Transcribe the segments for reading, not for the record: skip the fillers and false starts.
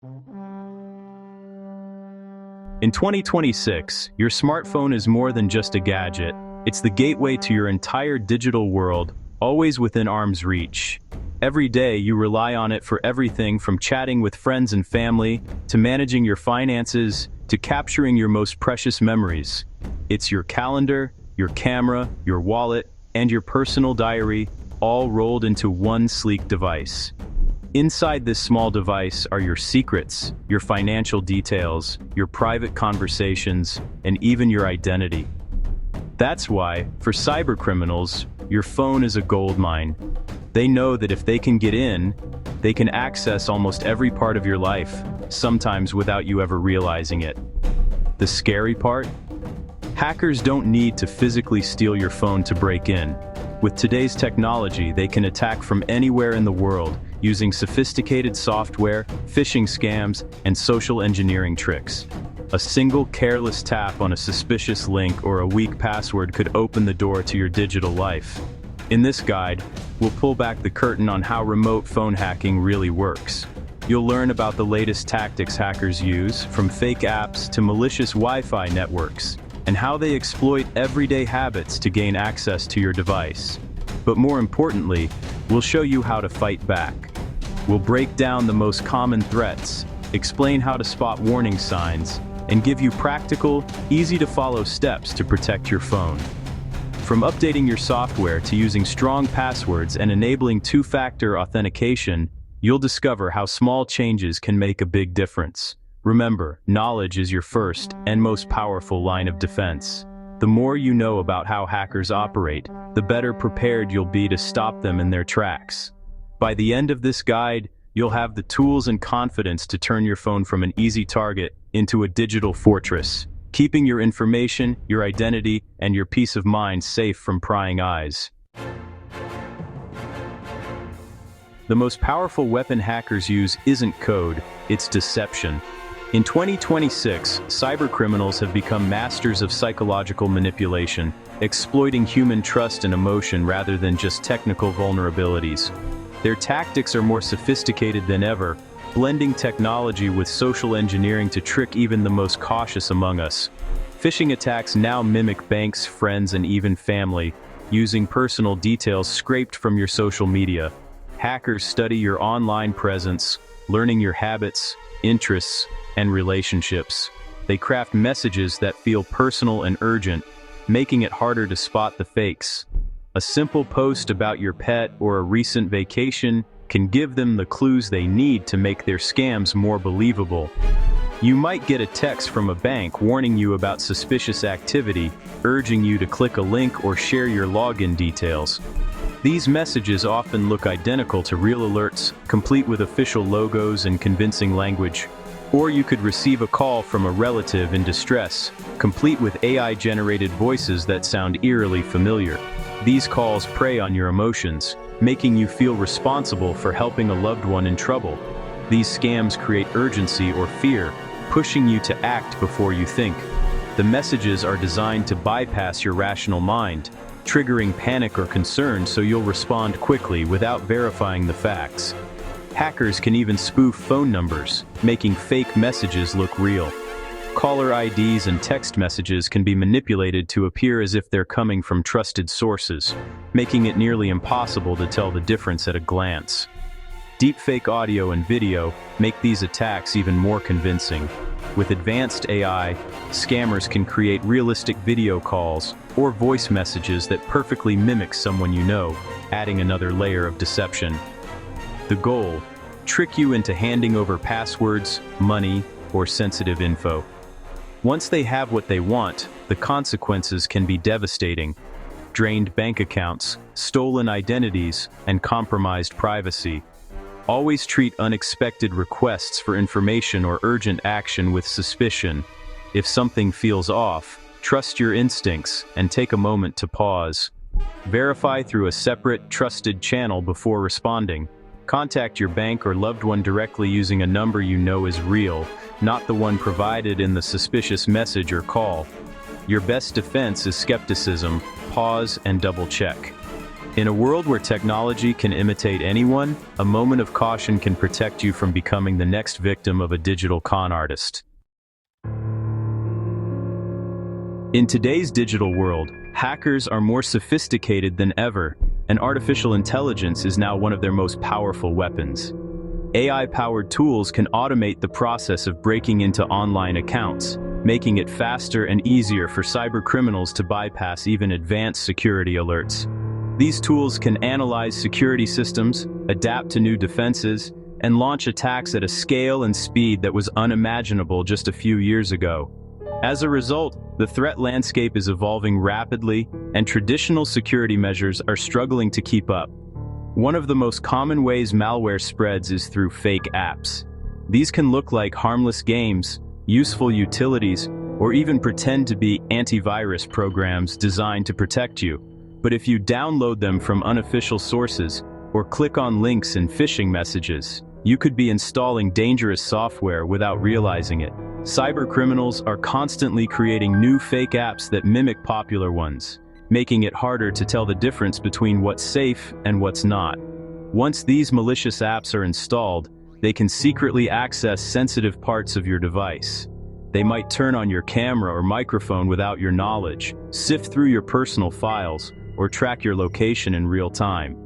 In 2026, your smartphone is more than just a gadget. It's the gateway to your entire digital world, always within arm's reach. Every day, you rely on it for everything from chatting with friends and family, to managing your finances, to capturing your most precious memories. It's your calendar, your camera, your wallet, and your personal diary, all rolled into one sleek device. Inside this small device are your secrets, your financial details, your private conversations, and even your identity. That's why, for cybercriminals, your phone is a goldmine. They know that if they can get in, they can access almost every part of your life, sometimes without you ever realizing it. The scary part? Hackers don't need to physically steal your phone to break in. With today's technology, they can attack from anywhere in the world, using sophisticated software, phishing scams, and social engineering tricks. A single careless tap on a suspicious link or a weak password could open the door to your digital life. In this guide, we'll pull back the curtain on how remote phone hacking really works. You'll learn about the latest tactics hackers use, from fake apps to malicious Wi-Fi networks, and how they exploit everyday habits to gain access to your device. But more importantly, we'll show you how to fight back. We'll break down the most common threats, explain how to spot warning signs, and give you practical, easy-to-follow steps to protect your phone. From updating your software to using strong passwords and enabling two-factor authentication, you'll discover how small changes can make a big difference. Remember, knowledge is your first and most powerful line of defense. The more you know about how hackers operate, the better prepared you'll be to stop them in their tracks. By the end of this guide, you'll have the tools and confidence to turn your phone from an easy target into a digital fortress, keeping your information, your identity, and your peace of mind safe from prying eyes. The most powerful weapon hackers use isn't code, it's deception. In 2026, cybercriminals have become masters of psychological manipulation, exploiting human trust and emotion rather than just technical vulnerabilities. Their tactics are more sophisticated than ever, blending technology with social engineering to trick even the most cautious among us. Phishing attacks now mimic banks, friends, and even family, using personal details scraped from your social media. Hackers study your online presence, learning your habits, interests, and relationships. They craft messages that feel personal and urgent, making it harder to spot the fakes. A simple post about your pet or a recent vacation can give them the clues they need to make their scams more believable. You might get a text from a bank warning you about suspicious activity, urging you to click a link or share your login details. These messages often look identical to real alerts, complete with official logos and convincing language. Or you could receive a call from a relative in distress, complete with AI-generated voices that sound eerily familiar. These calls prey on your emotions, making you feel responsible for helping a loved one in trouble. These scams create urgency or fear, pushing you to act before you think. The messages are designed to bypass your rational mind, triggering panic or concern so you'll respond quickly without verifying the facts. Hackers can even spoof phone numbers, making fake messages look real. Caller IDs and text messages can be manipulated to appear as if they're coming from trusted sources, making it nearly impossible to tell the difference at a glance. Deepfake audio and video make these attacks even more convincing. With advanced AI, scammers can create realistic video calls or voice messages that perfectly mimic someone you know, adding another layer of deception. The goal: trick you into handing over passwords, money, or sensitive info. Once they have what they want, the consequences can be devastating. Drained bank accounts, stolen identities, and compromised privacy. Always treat unexpected requests for information or urgent action with suspicion. If something feels off, trust your instincts and take a moment to pause. Verify through a separate, trusted channel before responding. Contact your bank or loved one directly using a number you know is real, not the one provided in the suspicious message or call. Your best defense is skepticism, pause, and double-check. In a world where technology can imitate anyone, a moment of caution can protect you from becoming the next victim of a digital con artist. In today's digital world, hackers are more sophisticated than ever, and artificial intelligence is now one of their most powerful weapons. AI-powered tools can automate the process of breaking into online accounts, making it faster and easier for cybercriminals to bypass even advanced security alerts. These tools can analyze security systems, adapt to new defenses, and launch attacks at a scale and speed that was unimaginable just a few years ago. As a result, the threat landscape is evolving rapidly, and traditional security measures are struggling to keep up. One of the most common ways malware spreads is through fake apps. These can look like harmless games, useful utilities, or even pretend to be antivirus programs designed to protect you. But if you download them from unofficial sources, or click on links in phishing messages, you could be installing dangerous software without realizing it. Cybercriminals are constantly creating new fake apps that mimic popular ones, making it harder to tell the difference between what's safe and what's not. Once these malicious apps are installed, they can secretly access sensitive parts of your device. They might turn on your camera or microphone without your knowledge, sift through your personal files, or track your location in real time.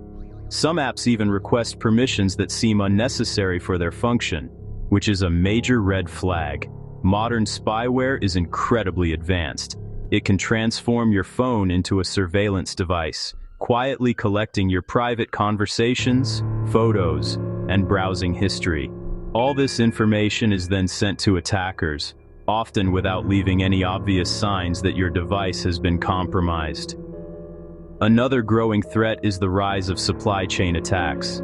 Some apps even request permissions that seem unnecessary for their function, which is a major red flag. Modern spyware is incredibly advanced. It can transform your phone into a surveillance device, quietly collecting your private conversations, photos, and browsing history. All this information is then sent to attackers, often without leaving any obvious signs that your device has been compromised. Another growing threat is the rise of supply chain attacks.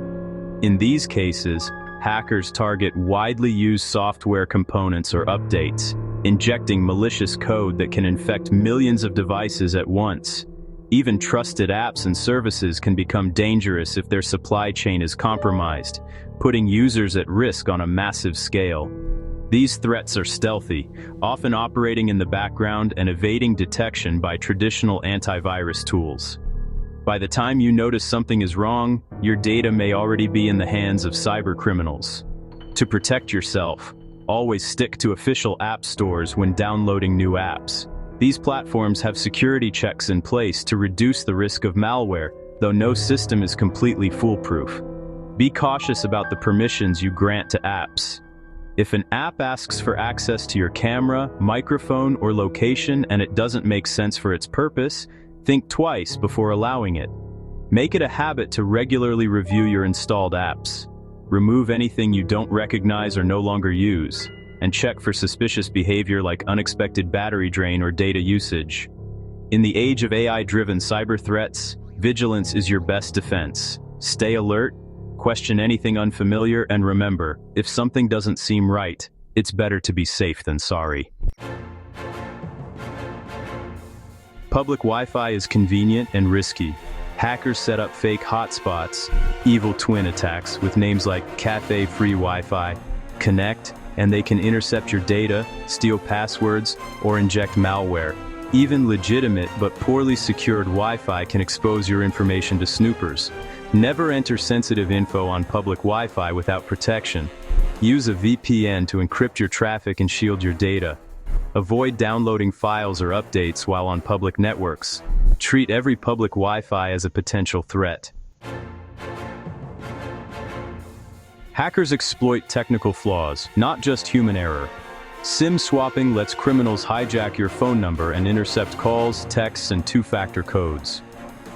In these cases, hackers target widely used software components or updates, injecting malicious code that can infect millions of devices at once. Even trusted apps and services can become dangerous if their supply chain is compromised, putting users at risk on a massive scale. These threats are stealthy, often operating in the background and evading detection by traditional antivirus tools. By the time you notice something is wrong, your data may already be in the hands of cybercriminals. To protect yourself, always stick to official app stores when downloading new apps. These platforms have security checks in place to reduce the risk of malware, though no system is completely foolproof. Be cautious about the permissions you grant to apps. If an app asks for access to your camera, microphone, or location and it doesn't make sense for its purpose, think twice before allowing it. Make it a habit to regularly review your installed apps. Remove anything you don't recognize or no longer use, and check for suspicious behavior like unexpected battery drain or data usage. In the age of AI-driven cyber threats, vigilance is your best defense. Stay alert, question anything unfamiliar, and remember, if something doesn't seem right, it's better to be safe than sorry. Public Wi-Fi is convenient and risky. Hackers set up fake hotspots, evil twin attacks with names like Cafe Free Wi-Fi, Connect, and they can intercept your data, steal passwords, or inject malware. Even legitimate but poorly secured Wi-Fi can expose your information to snoopers. Never enter sensitive info on public Wi-Fi without protection. Use a VPN to encrypt your traffic and shield your data. Avoid downloading files or updates while on public networks. Treat every public Wi-Fi as a potential threat. Hackers exploit technical flaws, not just human error. SIM swapping lets criminals hijack your phone number and intercept calls, texts, and two-factor codes.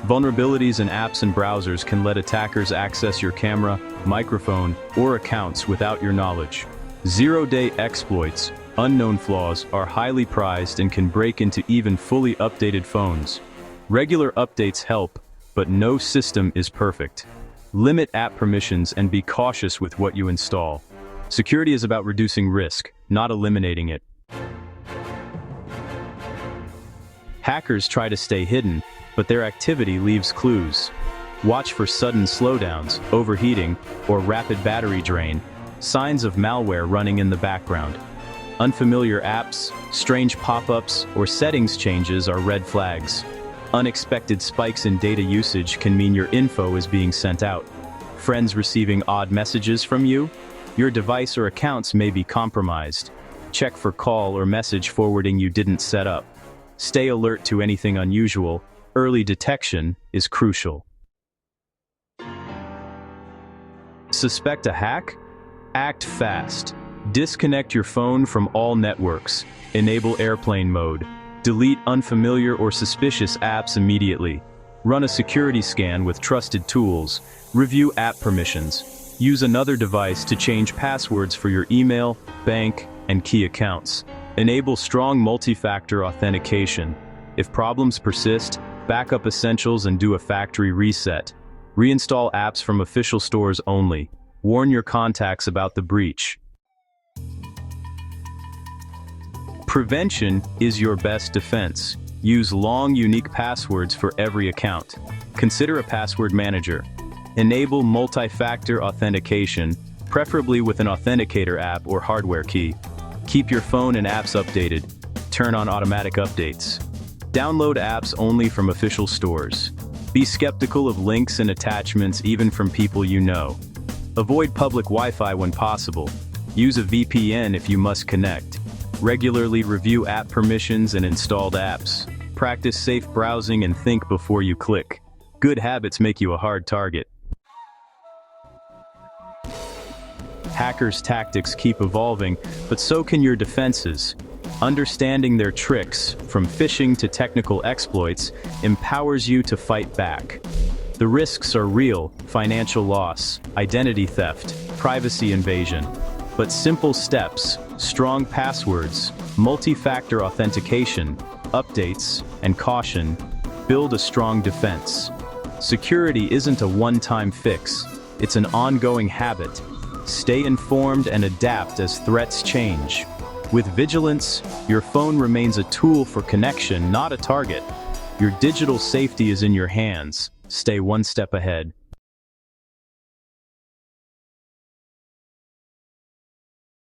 Vulnerabilities in apps and browsers can let attackers access your camera, microphone, or accounts without your knowledge. Zero-day exploits, unknown flaws, are highly prized and can break into even fully updated phones. Regular updates help, but no system is perfect. Limit app permissions and be cautious with what you install. Security is about reducing risk, not eliminating it. Hackers try to stay hidden, but their activity leaves clues. Watch for sudden slowdowns, overheating, or rapid battery drain, signs of malware running in the background. Unfamiliar apps, strange pop-ups, or settings changes are red flags. Unexpected spikes in data usage can mean your info is being sent out. Friends receiving odd messages from you? Your device or accounts may be compromised. Check for call or message forwarding you didn't set up. Stay alert to anything unusual. Early detection is crucial. Suspect a hack? Act fast. Disconnect your phone from all networks. Enable airplane mode. Delete unfamiliar or suspicious apps immediately. Run a security scan with trusted tools. Review app permissions. Use another device to change passwords for your email, bank, and key accounts. Enable strong multi-factor authentication. If problems persist, back up essentials and do a factory reset. Reinstall apps from official stores only. Warn your contacts about the breach. Prevention is your best defense. Use long, unique passwords for every account. Consider a password manager. Enable multi-factor authentication, preferably with an authenticator app or hardware key. Keep your phone and apps updated. Turn on automatic updates. Download apps only from official stores. Be skeptical of links and attachments even from people you know. Avoid public Wi-Fi when possible. Use a VPN if you must connect. Regularly review app permissions and installed apps. Practice safe browsing and think before you click. Good habits make you a hard target. Hackers' tactics keep evolving, but so can your defenses. Understanding their tricks, from phishing to technical exploits, empowers you to fight back. The risks are real: financial loss, identity theft, privacy invasion. But simple steps, strong passwords, multi-factor authentication, updates, and caution build a strong defense. Security isn't a one-time fix, it's an ongoing habit. Stay informed and adapt as threats change. With vigilance, your phone remains a tool for connection, not a target. Your digital safety is in your hands. Stay one step ahead.